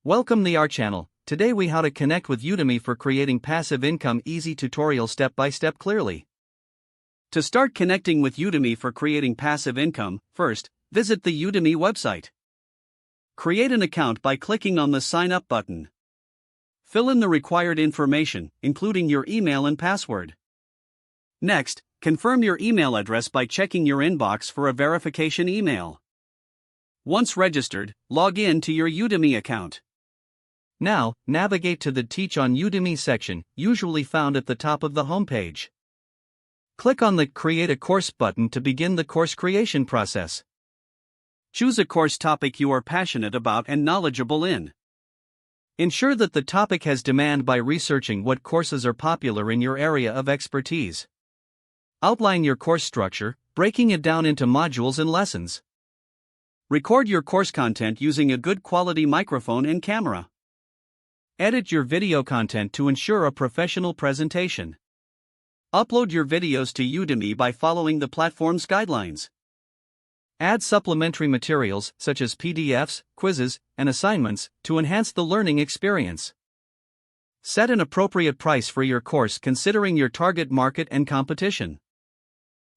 Welcome to our channel. Today we how to connect with Udemy for creating passive income easy tutorial step by step clearly. To start connecting with Udemy for creating passive income, first, visit the Udemy website. Create an account by clicking on the sign up button. Fill in the required information, including your email and password. Next, confirm your email address by checking your inbox for a verification email. Once registered, log in to your Udemy account. Now, navigate to the Teach on Udemy section, usually found at the top of the homepage. Click on the Create a Course button to begin the course creation process. Choose a course topic you are passionate about and knowledgeable in. Ensure that the topic has demand by researching what courses are popular in your area of expertise. Outline your course structure, breaking it down into modules and lessons. Record your course content using a good quality microphone and camera. Edit your video content to ensure a professional presentation. Upload your videos to Udemy by following the platform's guidelines. Add supplementary materials such as PDFs, quizzes, and assignments to enhance the learning experience. Set an appropriate price for your course considering your target market and competition.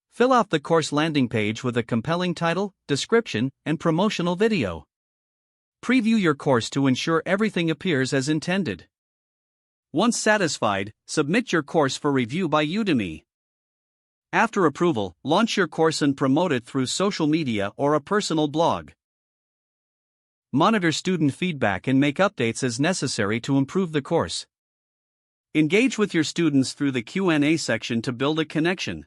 Fill out the course landing page with a compelling title, description, and promotional video. Preview your course to ensure everything appears as intended. Once satisfied, submit your course for review by Udemy. After approval, launch your course and promote it through social media or a personal blog. Monitor student feedback and make updates as necessary to improve the course. Engage with your students through the Q&A section to build a connection.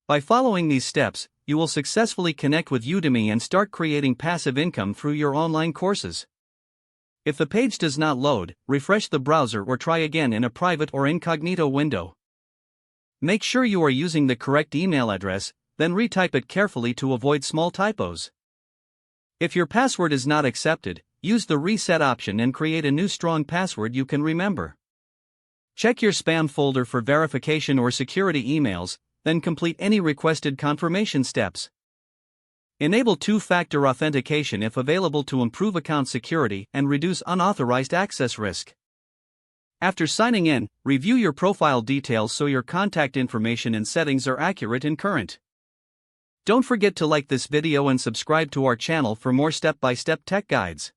By following these steps, you will successfully connect with Udemy and start creating passive income through your online courses. If the page does not load, refresh the browser or try again in a private or incognito window. Make sure you are using the correct email address, then retype it carefully to avoid small typos. If your password is not accepted, use the reset option and create a new strong password you can remember. Check your spam folder for verification or security emails, then complete any requested confirmation steps. Enable two-factor authentication if available to improve account security and reduce unauthorized access risk. After signing in, review your profile details so your contact information and settings are accurate and current. Don't forget to like this video and subscribe to our channel for more step-by-step tech guides.